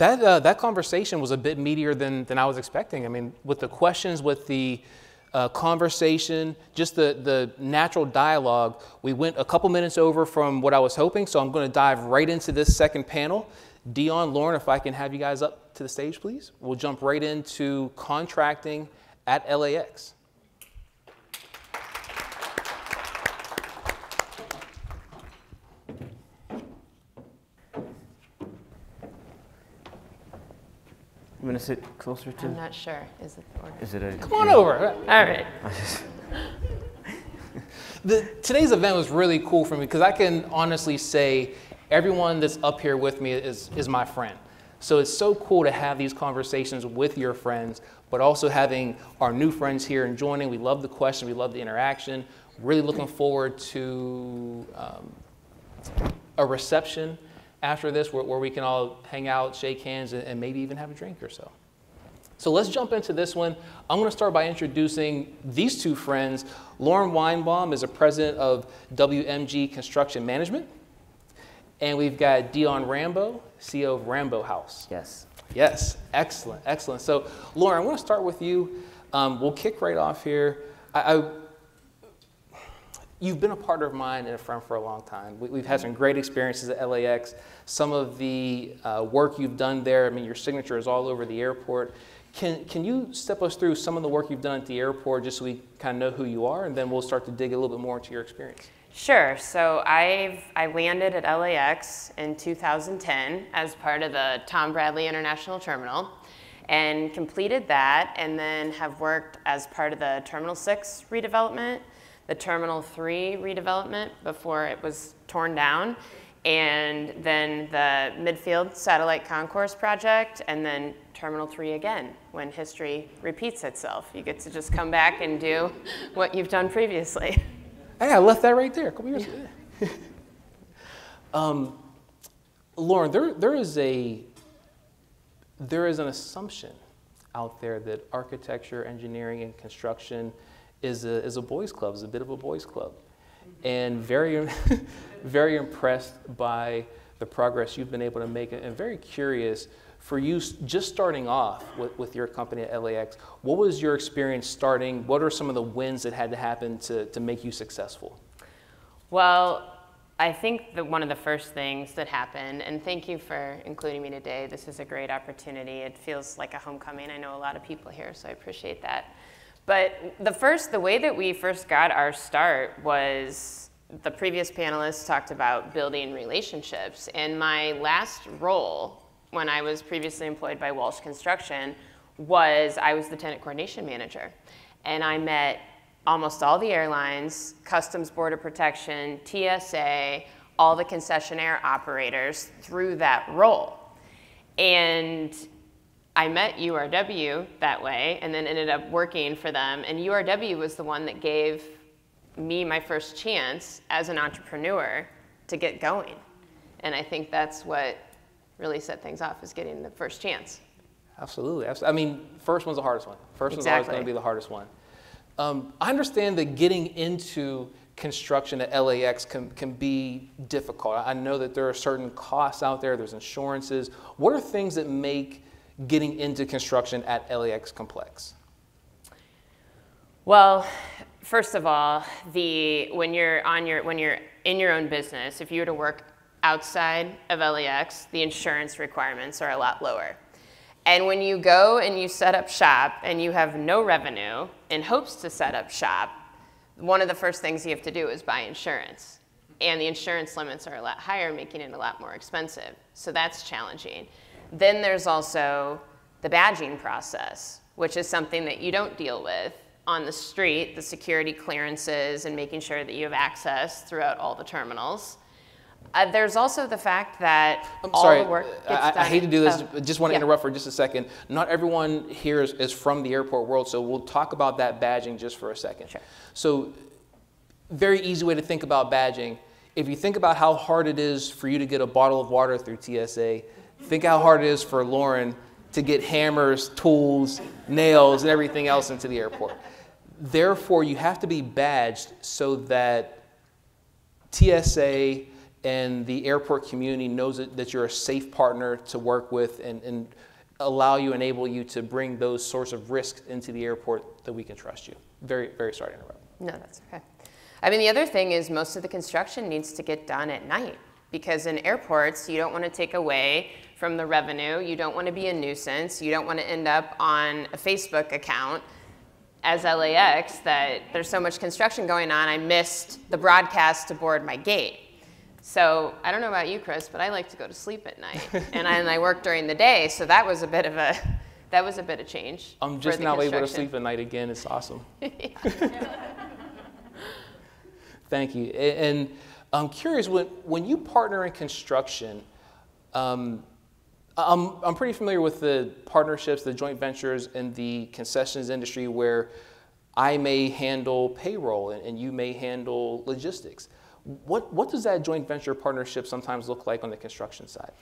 That conversation was a bit meatier than I was expecting. I mean, with the questions, with the conversation, just the natural dialogue, we went a couple minutes over from what I was hoping, so I'm going to dive right into this second panel. Dion, Lauren, if I can have you guys up to the stage, please. We'll jump right into contracting at LAX. I'm going to sit closer to... I'm not sure. Is it the order? Is it a... Come on over. All right. Today's event was really cool for me because I can honestly say everyone that's up here with me is my friend. So it's so cool to have these conversations with your friends, but also having our new friends here and joining. We love the question. We love the interaction. Really looking forward to a reception after this where we can all hang out, shake hands, and maybe even have a drink or so. So let's jump into this one. I'm going to start by introducing these two friends. Lauren Weinbaum is the president of WMG Construction Management. And we've got Dion Rambo, CEO of Rambo House. Yes. Yes, excellent, excellent. So Lauren, I want to start with you. We'll kick right off here. You've been a partner of mine and a friend for a long time. We've had some great experiences at LAX. Some of the work you've done there, I mean, your signature is all over the airport. Can you step us through some of the work you've done at the airport just so we kind of know who you are, and then we'll start to dig a little bit more into your experience? Sure. So I landed at LAX in 2010 as part of the Tom Bradley International Terminal and completed that, and then have worked as part of the Terminal 6 redevelopment, the Terminal 3 redevelopment before it was torn down, and then the Midfield Satellite Concourse project, and then Terminal 3 again, when history repeats itself. You get to just come back and do what you've done previously. Hey, I left that right there. Come here. Lauren, there is an assumption out there that architecture, engineering, and construction is a boys' club, is a bit of a boys' club. And very, very impressed by the progress you've been able to make, and very curious for you just starting off with your company at LAX. What was your experience starting? What are some of the wins that had to happen to make you successful? Well, I think that one of the first things that happened, and thank you for including me today. This is a great opportunity. It feels like a homecoming. I know a lot of people here, so I appreciate that. But the way that we first got our start was the previous panelists talked about building relationships. And my last role, when I was previously employed by Walsh Construction, I was the tenant coordination manager. And I met almost all the airlines, Customs Border Protection, TSA, all the concessionaire operators through that role. And I met URW that way and then ended up working for them. And URW was the one that gave me my first chance as an entrepreneur to get going. And I think that's what really set things off, is getting the first chance. Absolutely. I mean, first one's the hardest one. First one's always going to be the hardest one. I understand that getting into construction at LAX can be difficult. I know that there are certain costs out there. There's insurances. What are things that make getting into construction at LAX complex? Well, first of all, when you're in your own business, if you were to work outside of LAX, the insurance requirements are a lot lower. And when you go and you set up shop and you have no revenue in hopes to set up shop, one of the first things you have to do is buy insurance. And the insurance limits are a lot higher, making it a lot more expensive. So that's challenging. Then there's also the badging process, which is something that you don't deal with on the street, the security clearances and making sure that you have access throughout all the terminals. There's also the fact that all the work gets done. I hate to do this, just want to interrupt for just a second. Not everyone here is from the airport world, so we'll talk about that badging just for a second. Sure. So, very easy way to think about badging. If you think about how hard it is for you to get a bottle of water through TSA, think how hard it is for Lauren to get hammers, tools, nails, and everything else into the airport. Therefore, you have to be badged so that TSA and the airport community knows that you're a safe partner to work with and enable you to bring those sorts of risks into the airport, that we can trust you. Very, very sorry to interrupt. No, that's okay. I mean, the other thing is most of the construction needs to get done at night, because in airports, you don't want to take away from the revenue. You don't want to be a nuisance. You don't want to end up on a Facebook account as LAX that there's so much construction going on, I missed the broadcast to board my gate. So I don't know about you, Chris, but I like to go to sleep at night, and I work during the day. So that was a bit of change. I'm just now able to sleep at night again. It's awesome. Thank you. And I'm curious, when you partner in construction, I'm pretty familiar with the partnerships, the joint ventures in the concessions industry, where I may handle payroll and you may handle logistics. What does that joint venture partnership sometimes look like on the construction side?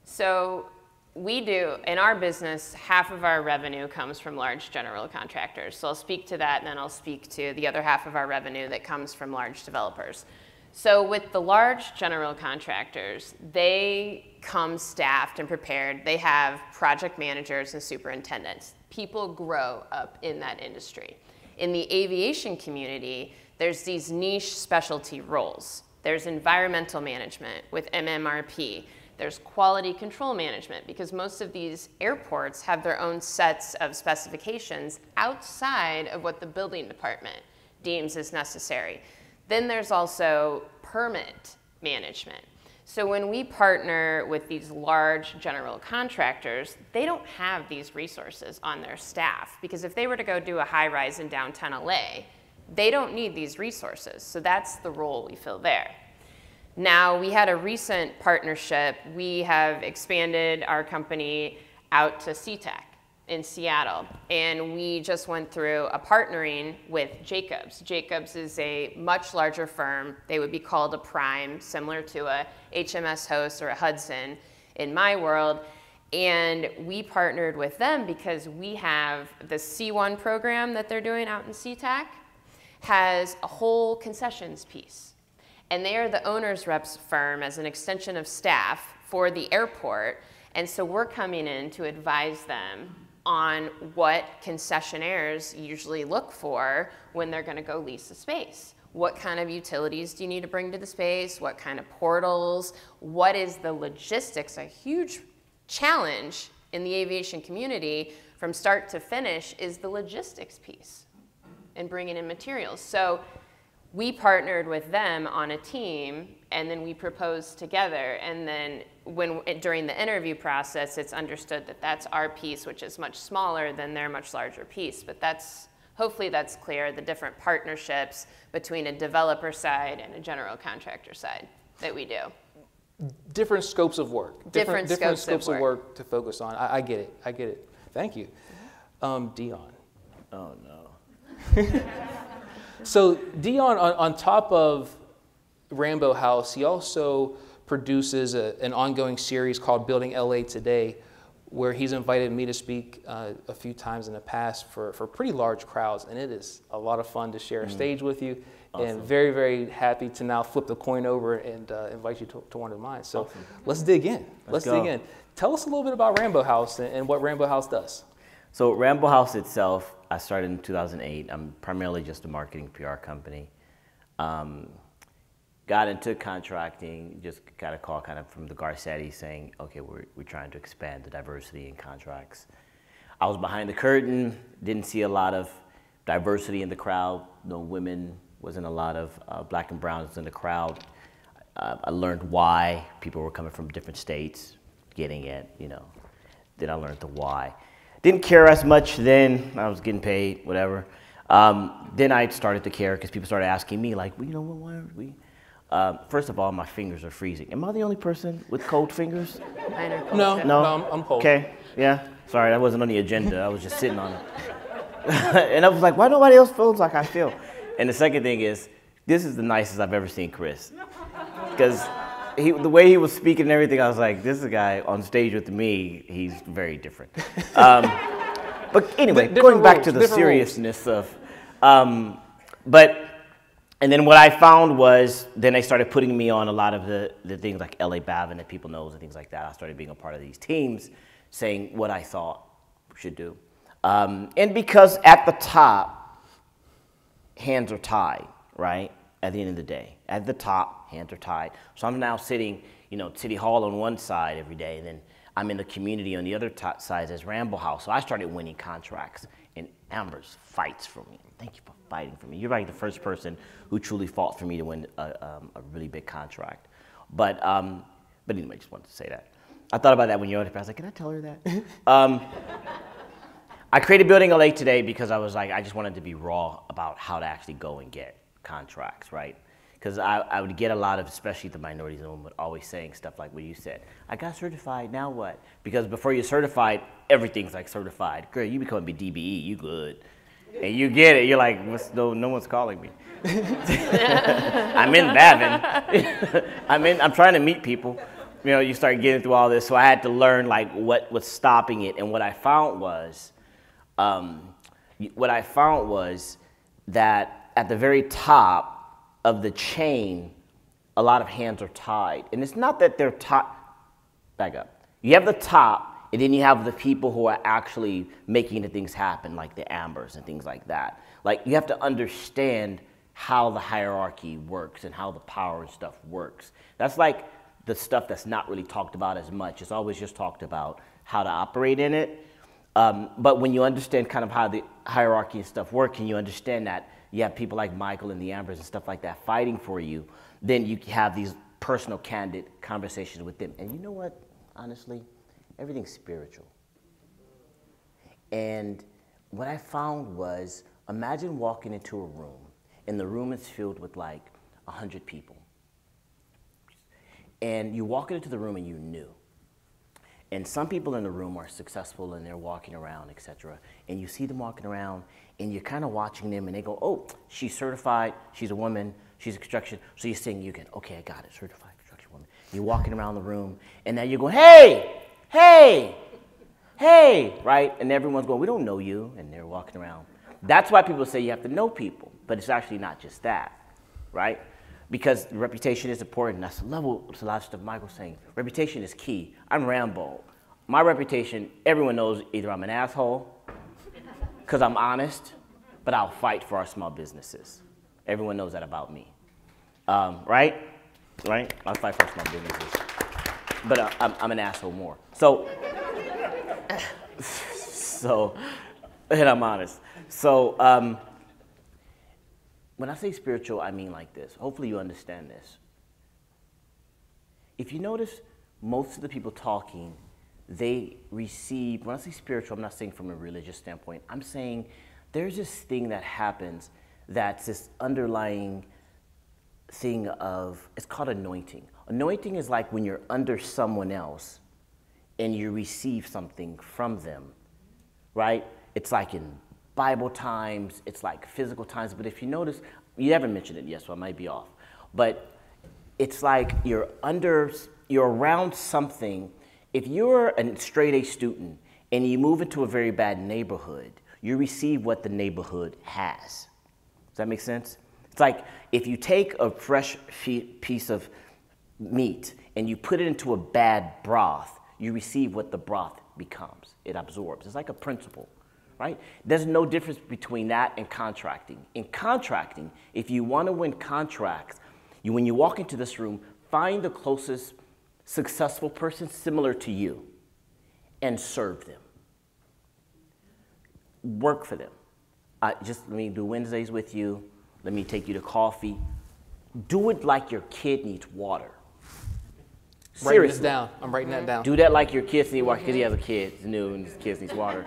So we do, in our business, half of our revenue comes from large general contractors. So I'll speak to that, and then I'll speak to the other half of our revenue that comes from large developers. So with the large general contractors, they come staffed and prepared. They have project managers and superintendents. People grow up in that industry. In the aviation community, there's these niche specialty roles. There's environmental management with MMRP. There's quality control management, because most of these airports have their own sets of specifications outside of what the building department deems as necessary. Then there's also permit management. So when we partner with these large general contractors, they don't have these resources on their staff, because if they were to go do a high-rise in downtown LA, they don't need these resources. So that's the role we fill there. Now, we had a recent partnership. We have expanded our company out to SeaTac in Seattle, and we just went through a partnering with Jacobs. Jacobs is a much larger firm. They would be called a prime, similar to a HMS Host or a Hudson in my world. And we partnered with them because we have the C1 program that they're doing out in SeaTac has a whole concessions piece. And they are the owner's reps firm as an extension of staff for the airport. And so we're coming in to advise them on what concessionaires usually look for when they're going to go lease a space. What kind of utilities do you need to bring to the space? What kind of portals? What is the logistics? A huge challenge in the aviation community from start to finish is the logistics piece and bringing in materials. So we partnered with them on a team, and then we proposed together. And then during the interview process, it's understood that that's our piece, which is much smaller than their much larger piece. But hopefully that's clear, the different partnerships between a developer side and a general contractor side that we do. Different scopes of work. Different scopes of work to focus on. I get it. I get it. Thank you. Dion. Oh, no. So Dion, on top of Rambo House, he also produces an ongoing series called Building LA Today, where he's invited me to speak a few times in the past for pretty large crowds, and it is a lot of fun to share a stage with you. Awesome. And very, very happy to now flip the coin over and invite you to one of mine. So awesome. Let's dig in. Let's dig in. Tell us a little bit about Rambo House and what Rambo House does. So Rambo House itself, I started in 2008. I'm primarily just a marketing PR company. Got into contracting, just got a call kind of from the Garcetti saying, okay, we're trying to expand the diversity in contracts. I was behind the curtain, didn't see a lot of diversity in the crowd, no women, wasn't a lot of black and browns in the crowd. I learned why people were coming from different states, getting it, then I learned the why. Didn't care as much then. I was getting paid, whatever. Then I started to care because people started asking me, like, why are we? First of all, my fingers are freezing. Am I the only person with cold fingers? No, I'm cold. Okay, yeah. Sorry, that wasn't on the agenda. I was just sitting on it. And I was like, why nobody else feels like I feel? And the second thing is, this is the nicest I've ever seen Chris. Because the way he was speaking and everything, I was like, this is a guy on stage with me, he's very different. But anyway, going back to the seriousness of, but And then what I found was, then they started putting me on a lot of the things like LA Bavin that people knows and things like that. I started being a part of these teams, saying what I thought we should do. And because at the top, hands are tied, right? At the end of the day, at the top, hands are tied. So I'm now sitting, you know, City Hall on one side every day, and then I'm in the community on the other side as Ramble House. So I started winning contracts, and Amber's fights for me. Thank you for fighting for me. You're like the first person who truly fought for me to win a really big contract. But anyway, just wanted to say that. I thought about that when you were on the I was like, can I tell her that? I created Building LA today because I was like, I just wanted to be raw about how to actually go and get contracts, right? Because I would get a lot of, especially the minorities in the room, always saying stuff like what you said. I got certified, now what? Because before you're certified, everything's like certified. Girl, you become a DBE, you good. And you get it, you're like, no one's calling me. I'm in Bavin. I'm trying to meet people. You know, you start getting through all this, so I had to learn like what was stopping it. And what I found was that at the very top of the chain, a lot of hands are tied. And it's not that they're tied. Back up. You have the top, and then you have the people who are actually making the things happen, like the Ambers and things like that. Like, you have to understand how the hierarchy works and how the power and stuff works. That's like the stuff that's not really talked about as much. It's always just talked about how to operate in it. But when you understand kind of how the hierarchy and stuff work, and you understand that you have people like Michael and the Ambers and stuff like that fighting for you, then you have these personal, candid conversations with them. And you know what, honestly? Everything's spiritual. And what I found was, imagine walking into a room, and the room is filled with like 100 people. And you walk into the room and you knew. And some people in the room are successful and they're walking around, etc. And you see them walking around and you're kind of watching them and they go, oh, she's certified, she's a woman, she's a construction. So you're saying, you can, okay, I got it, certified construction woman. You're walking around the room and now you're going, hey, hey, hey, right? And everyone's going, we don't know you. And they're walking around. That's why people say you have to know people, but it's actually not just that, right? Because reputation is important. That's a level, it's a lot of stuff Michael's saying. Reputation is key. I'm Rambo. My reputation, everyone knows either I'm an asshole, because I'm honest, but I'll fight for our small businesses. Everyone knows that about me. Right? Right? I'll fight for our small businesses. But I'm an asshole more. So, and I'm honest. So, when I say spiritual, I mean like this. Hopefully you understand this. If you notice, most of the people talking, they receive, when I say spiritual, I'm not saying from a religious standpoint. I'm saying there's this thing that happens that's this underlying thing of, it's called anointing. Anointing is like when you're under someone else and you receive something from them, right? It's like in Bible times, it's like physical times, but if you notice, you haven't mentioned it yet, so I might be off, but it's like you're around something. If you're a straight A student and you move into a very bad neighborhood, you receive what the neighborhood has. Does that make sense? It's like if you take a fresh piece of meat and you put it into a bad broth, you receive what the broth becomes. It absorbs. It's like a principle. Right? There's no difference between that and contracting. In contracting, if you want to win contracts, when you walk into this room, find the closest successful person similar to you and serve them. Work for them. Just let me do Wednesdays with you. Let me take you to coffee. Do it like your kid needs water. Seriously. Write this down. I'm writing that down. Do that like your kids need water, because he has a kid, it's new, and his kid needs water.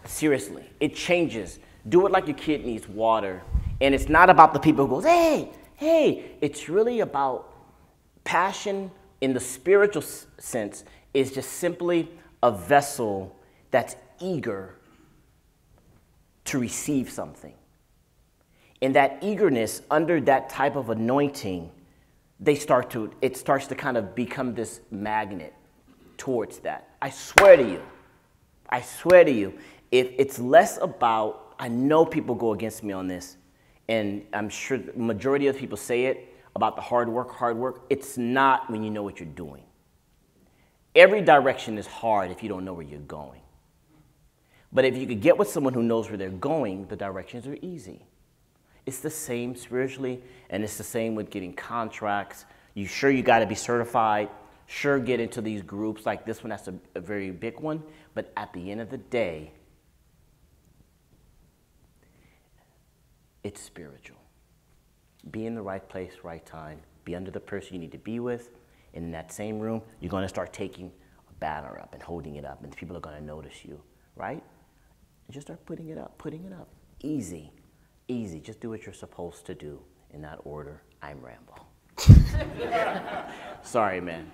Seriously, it changes. Do it like your kid needs water. And it's not about the people who goes, hey, hey. It's really about passion in the spiritual sense is just simply a vessel that's eager to receive something. And that eagerness under that type of anointing, it starts to kind of become this magnet towards that. I swear to you, if it's less about, I know people go against me on this, And I'm sure the majority of people say it about the hard work. It's not when you know what you're doing. Every direction is hard if you don't know where you're going. But if you could get with someone who knows where they're going, the directions are easy. It's the same spiritually, and it's the same with getting contracts. You got to be certified. Sure, get into these groups like this one. That's a very big one. But at the end of the day, it's spiritual. Be in the right place, right time. Be under the person you need to be with. And in that same room, you're going to start taking a banner up and holding it up, and people are going to notice you, right? And just start putting it up. Easy, easy. Just do what you're supposed to do in that order. I'm Rambo. Sorry, man.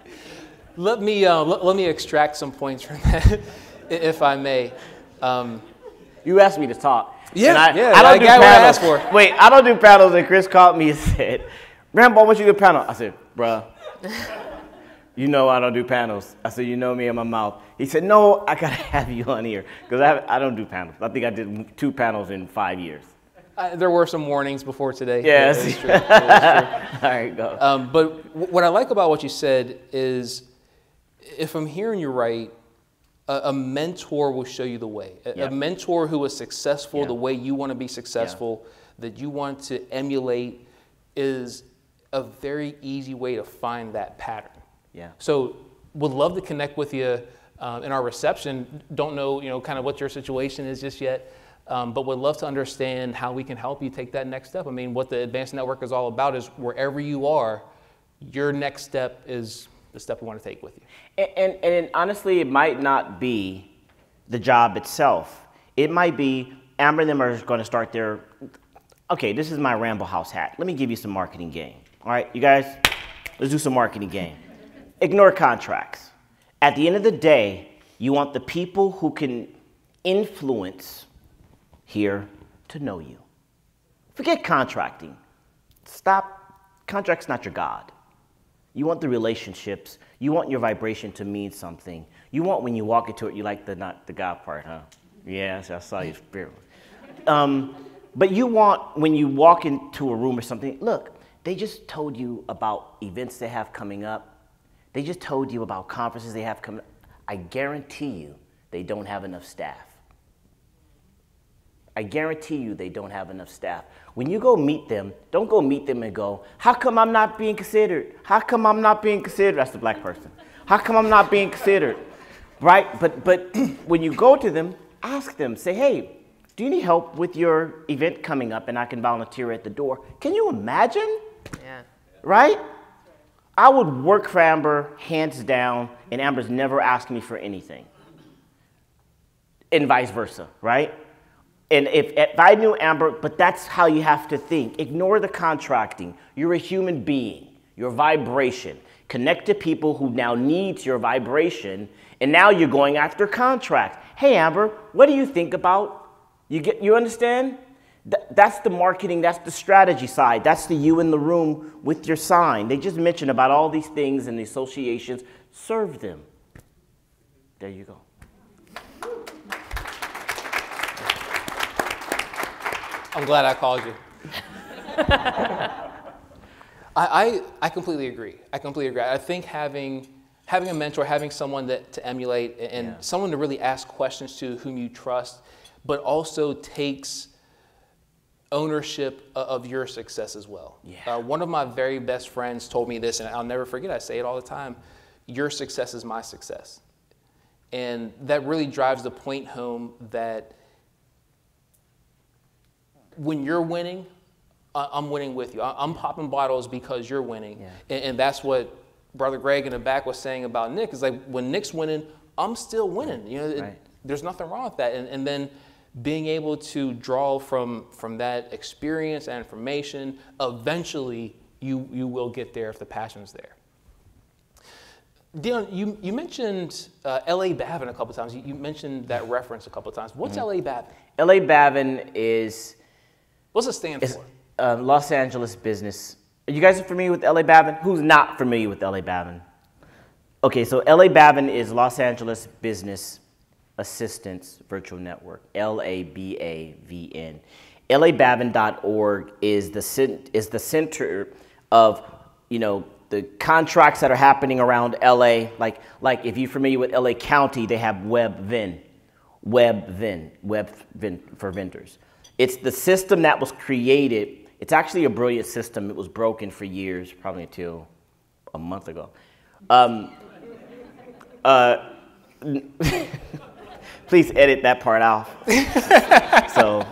Let me extract some points from that, if I may. You asked me to talk. Yeah, I I don't do got what I panels. asked for. Wait, I don't do panels. And Chris called me and said, "Rambo, I want you to do a panel." I said, "Bruh, you know I don't do panels." I said, "You know me in my mouth." He said, "No, I gotta have you on here because I don't do panels. I think I did 2 panels in 5 years." There were some warnings before today. Yes. It is true. It is true. All right, go. But what I like about what you said is, if I'm hearing you right, a mentor will show you the way. A mentor who is successful the way you want to be successful, that you want to emulate, is a very easy way to find that pattern. Yeah. So would love to connect with you in our reception. Don't know, kind of what your situation is just yet, but would love to understand how we can help you take that next step. I mean, what the Advanced Network is all about is wherever you are, your next step is the step we want to take with you. And honestly, it might not be the job itself. It might be Amber and them are going to start their, okay, this is my Rambo House hat. Let me give you some marketing game. All right, you guys, let's do some marketing game. Ignore contracts. At the end of the day, you want the people who can influence here to know you. Forget contracting. Stop. Contract's not your God. You want the relationships. You want your vibration to mean something. You want when you walk into it, you like the not the God part, huh? Yes, I saw your spirit. But you want when you walk into a room or something, look, they just told you about events they have coming up. They just told you about conferences they have coming up. I guarantee you they don't have enough staff. I guarantee you they don't have enough staff. When you go meet them, don't go meet them and go, how come I'm not being considered? How come I'm not being considered? That's the black person. How come I'm not being considered? Right? But when you go to them, ask them, say, hey, do you need help with your event coming up and I can volunteer at the door? Can you imagine? Yeah. Right? I would work for Amber hands down, and Amber's never asked me for anything. And vice versa, right? And if I knew Amber, but that's how you have to think. Ignore the contracting. You're a human being. Your vibration. Connect to people who now need your vibration, and now you're going after contracts. Hey, Amber, what do you think about? You understand? That's the marketing. That's the strategy side. That's the you in the room with your sign. They just mentioned about all these things and the associations. Serve them. There you go. I'm glad I called you. I completely agree. I completely agree. I think having a mentor, having someone to emulate, and someone to really ask questions to whom you trust, but also takes ownership of your success as well. Yeah. One of my very best friends told me this, and I'll never forget. I say it all the time. Your success is my success. And that really drives the point home that when you're winning, I'm winning with you. I'm popping bottles because you're winning. Yeah. And that's what Brother Greg in the back was saying about Nick. Is like when Nick's winning, I'm still winning. You know, there's nothing wrong with that. And then being able to draw from that experience and information, eventually you will get there if the passion's there. Dion, you mentioned LA Bavin a couple times. You mentioned that reference a couple times. What's LA Bavin? LA Bavin is... What's it stand for? Los Angeles Business. Are you guys familiar with LA Bavin? Who's not familiar with LA Bavin? Okay, so LA Bavin is Los Angeles Business Assistance Virtual Network, LABAVN. LABavin.org is the center of, the contracts that are happening around LA. Like if you're familiar with LA County, they have WebVin for vendors. It's the system that was created. It's actually a brilliant system. It was broken for years, probably until a month ago. Please edit that part out. So,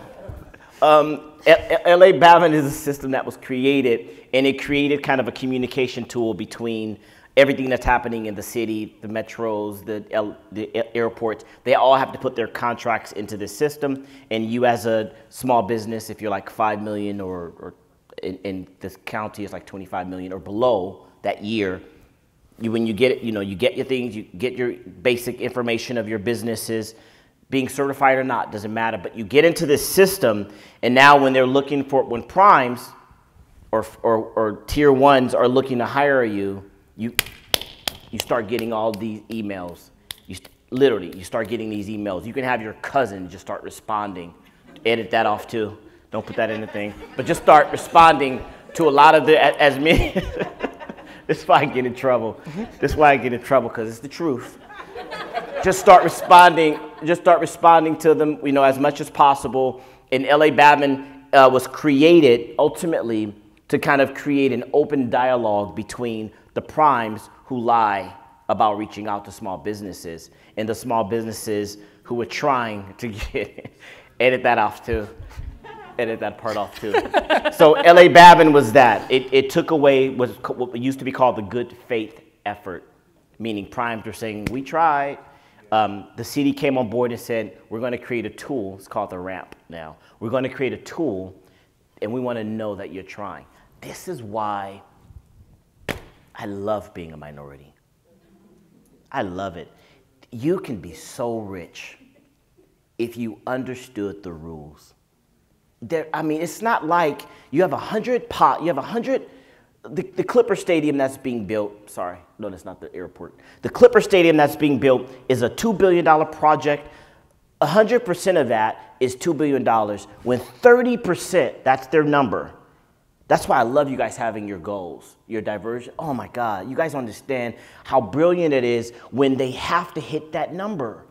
LA Bavin is a system that was created, and it created kind of a communication tool between everything that's happening in the city, the metros, the airports. They all have to put their contracts into this system, and you as a small business, if you're like 5 million or in this county is like 25 million or below that year, when you get it, you get your things, you get your basic information of your businesses, being certified or not, doesn't matter, but you get into this system, and now when they're looking for, when primes or tier ones are looking to hire you, you start getting all these emails. Literally, you start getting these emails. You can have your cousin just start responding. Edit that off too. Don't put that in the thing. But just start responding to a lot of as many. This is why I get in trouble. This is why I get in trouble, because it's the truth. Just start responding to them, as much as possible. And LA Bavin was created ultimately to kind of create an open dialogue between the primes who lie about reaching out to small businesses and the small businesses who are trying to edit that off too. Edit that part off too. So LA Bavin was that. It took away what used to be called the good faith effort, meaning primes were saying, we tried. The city came on board and said, we're going to create a tool. It's called the ramp now. We're going to create a tool, and we want to know that you're trying. This is why I love being a minority. I love it. You can be so rich if you understood the rules. It's not like you have 100 the Clipper Stadium that's being built, sorry, no, that's not the airport. The Clipper Stadium that's being built is a $2 billion project. 100% of that is $2 billion. When 30%, that's their number. That's why I love you guys having your goals, your diversion. Oh my God, you guys understand how brilliant it is when they have to hit that number.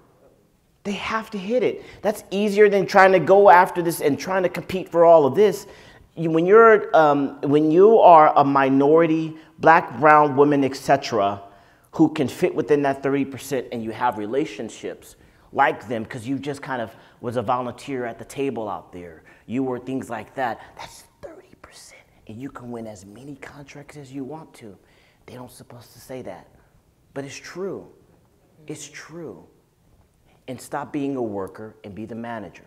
They have to hit it. That's easier than trying to go after this and trying to compete for all of this. When you are a minority, black, brown, woman, etc., who can fit within that 30% and you have relationships like them because you just kind of was a volunteer at the table out there. You were things like that. That's 30%. And you can win as many contracts as you want to. They don't supposed to say that. But it's true. It's true. And stop being a worker and be the manager.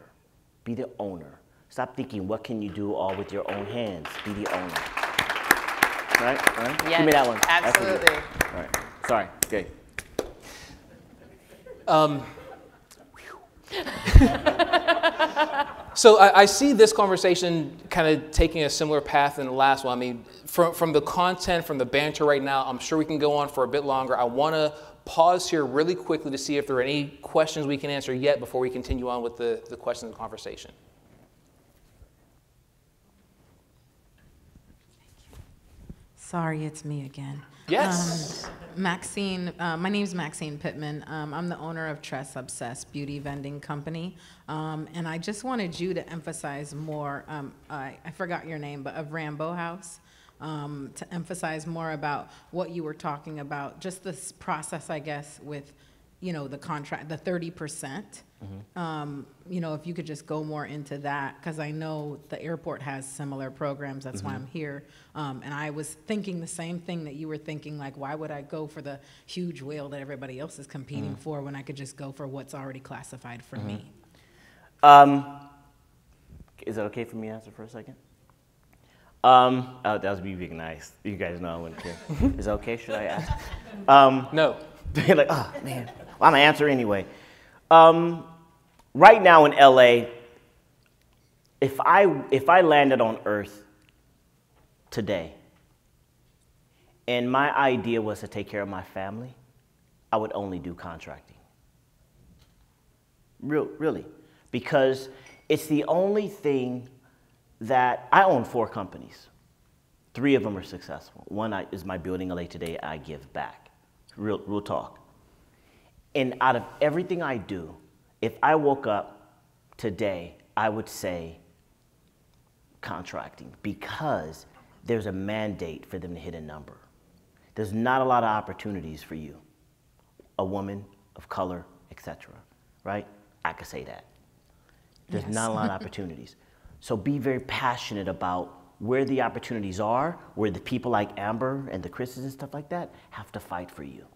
Be the owner. Stop thinking, what can you do all with your own hands? Be the owner. Right? Yes, give me that one. Absolutely. All right. Sorry. Okay. So I see this conversation kind of taking a similar path than the last one. I mean, from the content, from the banter right now, I'm sure we can go on for a bit longer. I want to pause here really quickly to see if there are any questions we can answer yet before we continue on with the questions and conversation. Sorry, it's me again. Yes. Maxine, my name is Maxine Pittman. I'm the owner of Tress Obsessed Beauty Vending Company. And I just wanted you to emphasize more, I forgot your name, but of Rambo House, to emphasize more about what you were talking about, just this process, I guess, with, the contract, the 30%. If you could just go more into that, because I know the airport has similar programs. That's why I'm here. And I was thinking the same thing that you were thinking, like, why would I go for the huge whale that everybody else is competing for when I could just go for what's already classified for me? Is it okay for me to answer for a second? That was me being nice. You guys know I wouldn't care. Is it okay? Should I ask? No. They're like, oh, man. Well, I'm going to answer anyway. Right now in LA, if I landed on Earth today and my idea was to take care of my family, I would only do contracting. Really. Because it's the only thing that I own 4 companies. 3 of them are successful. One is my building LA Today, I give back. Real talk. And out of everything I do, if I woke up today, I would say contracting, because there's a mandate for them to hit a number. There's not a lot of opportunities for you, a woman of color, etc. Right? I could say that. There's not a lot of opportunities. So be very passionate about where the opportunities are, where the people like Amber and the Chris's and stuff like that have to fight for you.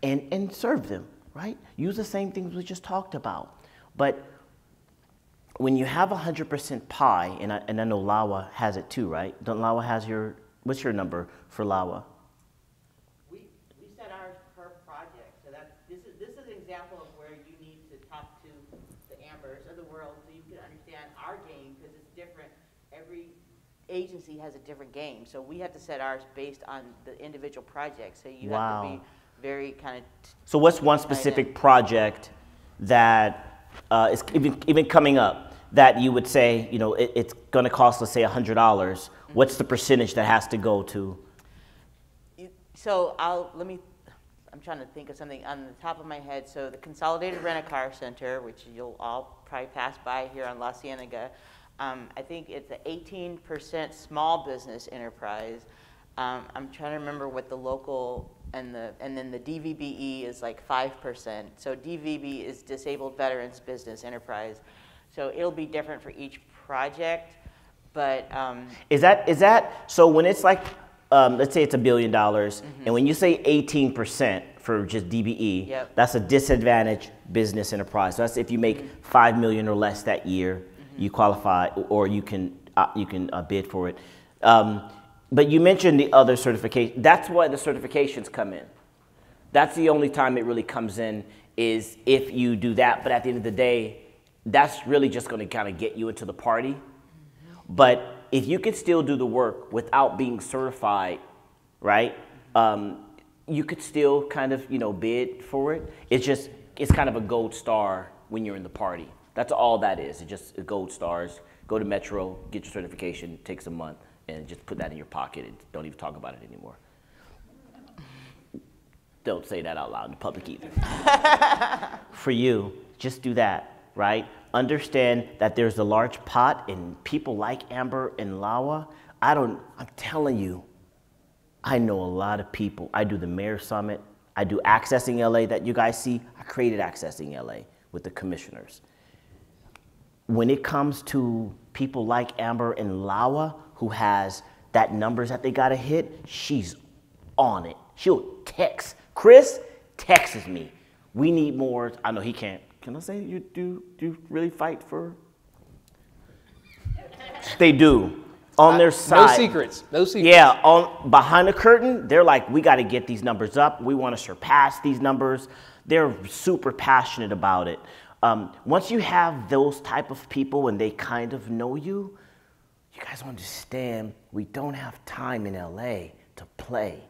And serve them, right? Use the same things we just talked about. But when you have 100% pie, and I know Lawa has it too, right? Don't Lawa has your, what's your number for Lawa? We set ours per project, so this is an example of where you need to talk to the Ambers of the world so you can understand our game, because it's different. Every agency has a different game, so we have to set ours based on the individual project. So you have to be very kind of. So what's one specific project that is even coming up that you would say, you know, it's going to cost, let's say, $100? What's the percentage that has to go to? So I'm trying to think of something on the top of my head. So the Consolidated Rent-A-Car Center, which you'll all probably pass by here on La Cienega, I think it's an 18% small business enterprise. I'm trying to remember what the local, and then the DVBE is like 5%. So DVB is Disabled Veterans Business Enterprise. So it'll be different for each project, but. Is that, so when it's like, let's say it's $1 billion, and when you say 18% for just DBE, that's a disadvantaged business enterprise. So that's if you make $5 million or less that year, you qualify, or you can bid for it. But you mentioned the other certification. That's why the certifications come in. That's the only time it really comes in, is if you do that. But at the end of the day, that's really just going to kind of get you into the party. But if you can still do the work without being certified, right? You could still kind of, you know, bid for it. It's kind of a gold star when you're in the party. That's all that is. It's just gold stars. Go to Metro, get your certification, takes a month, and just put that in your pocket and don't even talk about it anymore. Don't say that out loud in public either. For you, just do that, right? Understand that there's a large pot, and people like Amber and Lawa, I'm telling you, I know a lot of people. I do the Mayor Summit. I do Accessing LA that you guys see. I created Accessing LA with the commissioners. When it comes to people like Amber and Lawa, who has that numbers that they gotta hit, she's on it. She'll text. Chris texts me. We need more. I know he can't. Can I say you do really fight for? They do. On their side. No secrets. No secrets. Yeah, behind the curtain, they're like, we got to get these numbers up. We want to surpass these numbers. They're super passionate about it. Once you have those type of people and they kind of know you, you guys understand we don't have time in LA to play.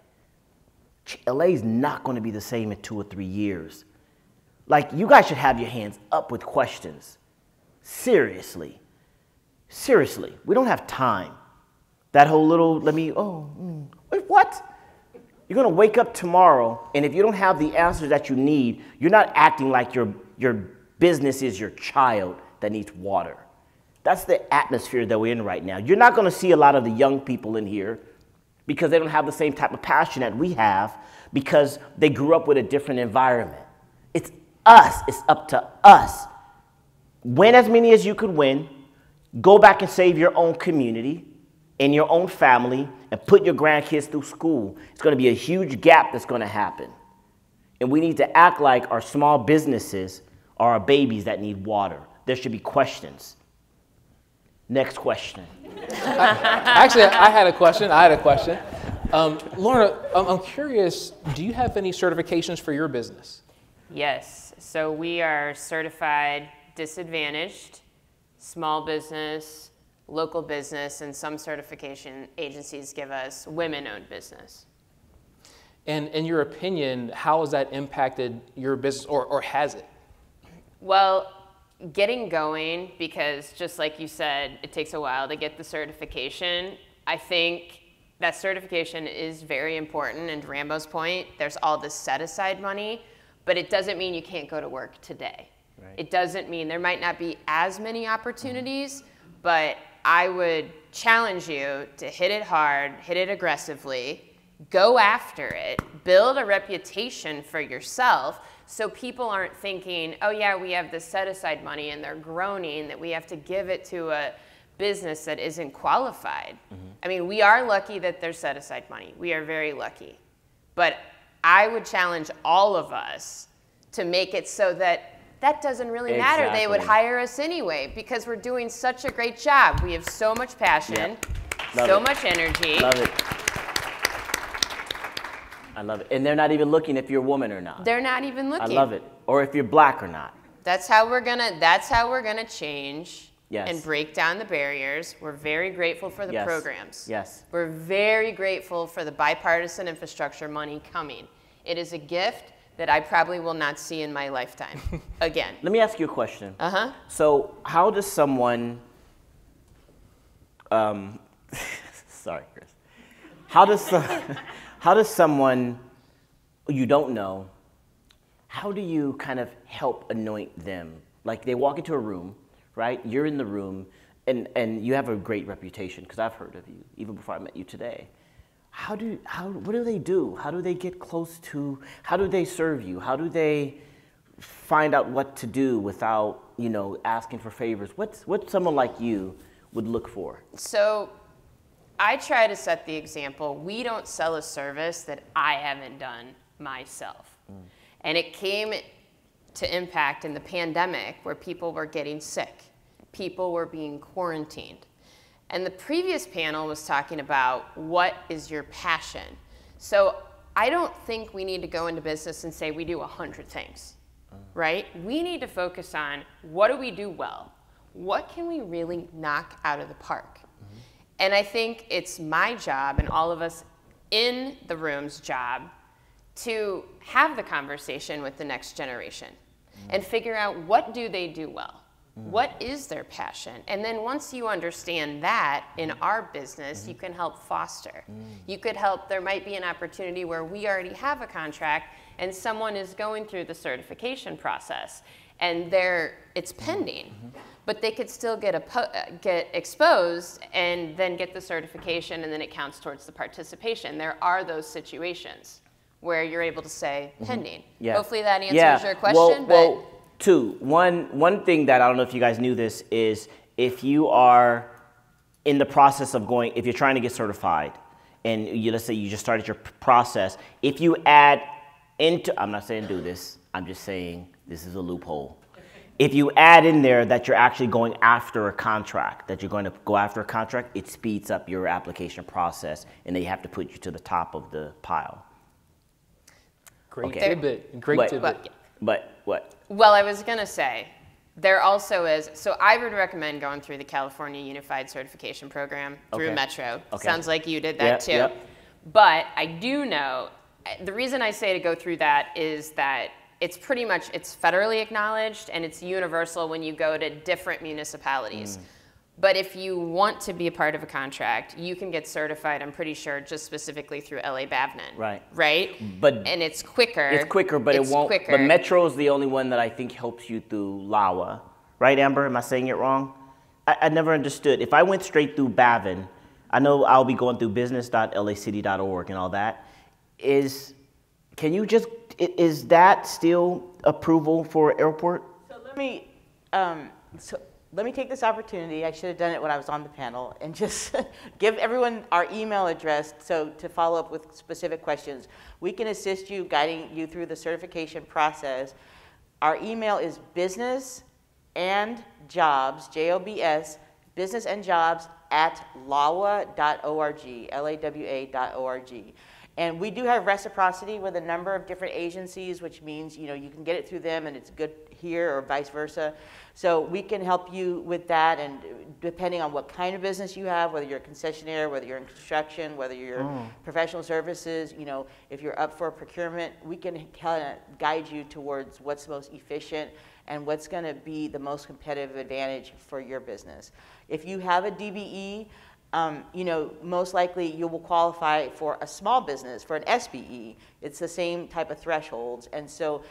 LA is not going to be the same in 2 or 3 years. Like, you guys should have your hands up with questions. Seriously. Seriously. We don't have time. That whole little, wait, what? You're going to wake up tomorrow, and if you don't have the answers that you need, you're not acting like your business is your child that needs water. That's the atmosphere that we're in right now. You're not going to see a lot of the young people in here because they don't have the same type of passion that we have, because they grew up with a different environment. It's us. It's up to us. Win as many as you could win. Go back and save your own community and your own family and put your grandkids through school. It's going to be a huge gap that's going to happen. And we need to act like our small businesses are our babies that need water. There should be questions. Next question. Actually, I had a question. Lorna, I'm curious, do you have any certifications for your business? Yes. So we are certified disadvantaged, small business, local business, and some certification agencies give us women-owned business. And in your opinion, how has that impacted your business, or has it? Well, getting going, because just like you said, it takes a while to get the certification. I think that certification is very important, and to Rambo's point, there's all this set-aside money, but it doesn't mean you can't go to work today. Right. It doesn't mean there might not be as many opportunities, but I would challenge you to hit it hard, hit it aggressively, go after it, build a reputation for yourself, so people aren't thinking, oh yeah, we have this set-aside money, and they're groaning that we have to give it to a business that isn't qualified. I mean, we are lucky that there's set-aside money. We are very lucky. But I would challenge all of us to make it so that that doesn't really matter. They would hire us anyway, because we're doing such a great job. We have so much passion, so much energy. Love it. I love it. And they're not even looking if you're a woman or not. They're not even looking. I love it. Or if you're black or not. That's how we're gonna change. Yes. And break down the barriers. We're very grateful for the programs. Yes. We're very grateful for the bipartisan infrastructure money coming. It is a gift that I probably will not see in my lifetime again. Let me ask you a question. So how does someone, sorry, Chris. How does someone you don't know, how do you kind of help anoint them? Like they walk into a room, right? You're in the room, and you have a great reputation, because I've heard of you even before I met you today. What do they do? How do they get close to? How do they serve you? How do they find out what to do without, you know, asking for favors? What someone like you would look for? So, I try to set the example. We don't sell a service that I haven't done myself, and it came to impact in the pandemic, where people were getting sick. People were being quarantined. And the previous panel was talking about what is your passion. So I don't think we need to go into business and say we do 100 things, right? We need to focus on what do we do well? What can we really knock out of the park? And I think it's my job, and all of us in the room's job, to have the conversation with the next generation and figure out what do they do well. What is their passion? And then once you understand that in our business, you can help foster. You could help, there might be an opportunity where we already have a contract and someone is going through the certification process and it's pending, but they could still get exposed and then get the certification, and then it counts towards the participation. There are those situations where you're able to say pending. Hopefully that answers your question. Well, two. One thing that I don't know if you guys knew this is, if you are in the process of going, if you're trying to get certified, and let's say you just started your process, if you add into, I'm not saying do this, I'm just saying this is a loophole. If you add in there that you're actually going after a contract, that you're going to go after a contract, it speeds up your application process, and they have to put you to the top of the pile. Great tidbit. Great tidbit. But what? Well, I was going to say, there also is, so I would recommend going through the California Unified Certification Program through Metro. Sounds like you did that too. But I do know, the reason I say to go through that is that it's pretty much, it's federally acknowledged and it's universal when you go to different municipalities. But if you want to be a part of a contract, you can get certified, I'm pretty sure, just specifically through LA Bavnan. Right? And it's quicker. It's quicker, but it won't. But Metro is the only one that I think helps you through LAWA. Right, Amber? Am I saying it wrong? I never understood. If I went straight through Bavin, I know I'll be going through business.lacity.org and all that. Is that still approval for airport? So let me take this opportunity. I should have done it when I was on the panel, and just give everyone our email address to follow up with specific questions. We can assist you, guiding you through the certification process. Our email is businessandjobs, J-O-B-S, businessandjobs @lawa.org, LAWA.org. And we do have reciprocity with a number of different agencies, which means, you know, you can get it through them and it's good here, or vice versa. So we can help you with that, and depending on what kind of business you have, whether you're a concessionaire, whether you're in construction, whether you're professional services, you know, if you're up for procurement, we can kind of guide you towards what's most efficient and what's going to be the most competitive advantage for your business. If you have a DBE, you know, most likely you will qualify for a small business, for an SBE. It's the same type of thresholds. And so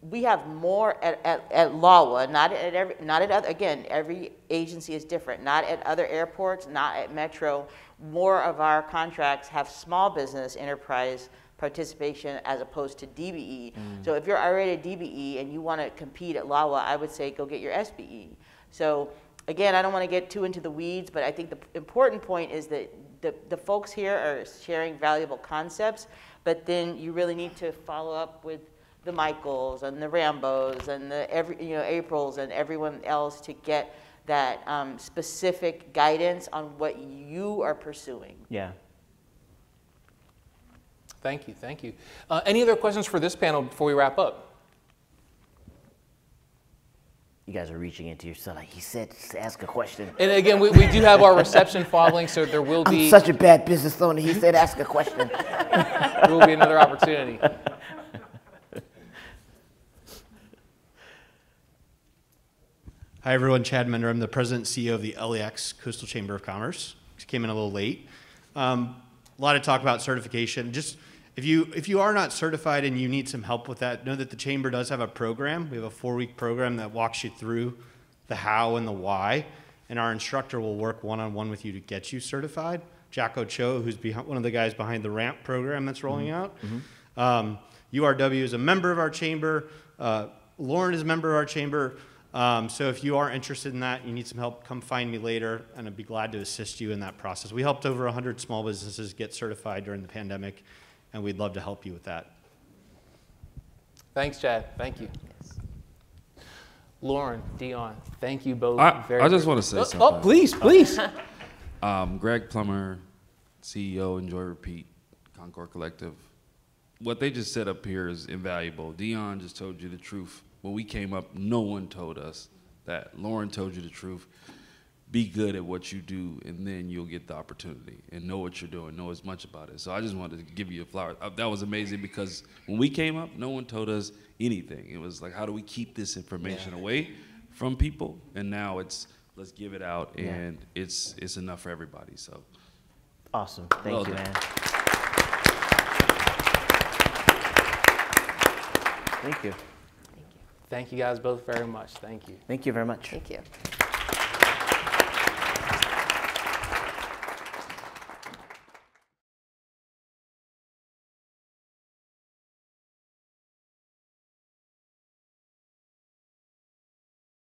we have more at LAWA, not at other, again, every agency is different, not at other airports, not at Metro. More of our contracts have small business enterprise participation as opposed to DBE. So if you're already a DBE and you want to compete at LAWA, I would say go get your SBE. So again, I don't want to get too into the weeds, but I think the important point is that the folks here are sharing valuable concepts, but then you really need to follow up with the Michaels and the Rambos and the Aprils and everyone else to get that specific guidance on what you are pursuing. Yeah. Thank you, thank you. Any other questions for this panel before we wrap up? You guys are reaching into yourself. Like he said, just ask a question. And again, we do have our reception following, so there will be... I'm such a bad business owner. He said ask a question. There will be another opportunity. Hi, everyone. Chad Mender. I'm the president and CEO of the LAX Coastal Chamber of Commerce. Just came in a little late. A lot of talk about certification. Just if you are not certified and you need some help with that, know that the chamber does have a program. We have a 4-week program that walks you through the how and the why, and our instructor will work one-on-one with you to get you certified. Jack Ochoa, who's one of the guys behind the RAMP program that's rolling out. URW is a member of our chamber. Lauren is a member of our chamber. So if you are interested in that, you need some help, come find me later, and I'd be glad to assist you in that process. We helped over 100 small businesses get certified during the pandemic, and we'd love to help you with that. Thanks, Chad. Thank you. Lauren, Dion, thank you both very I much. just want to say something. Oh, please, please. Greg Plummer, CEO, Enjoy Repeat, Concord Collective. What they just said up here is invaluable. Dion just told you the truth. When we came up, no one told us that. Lauren told you the truth. Be good at what you do, and then you'll get the opportunity. And know what you're doing. Know as much about it. So I just wanted to give you a flower. That was amazing because when we came up, no one told us anything. It was like, how do we keep this information away from people? And now it's, let's give it out, and it's enough for everybody. So awesome. Thank you, man. Thank you. Thank you guys both very much. Thank you. Thank you very much. Thank you.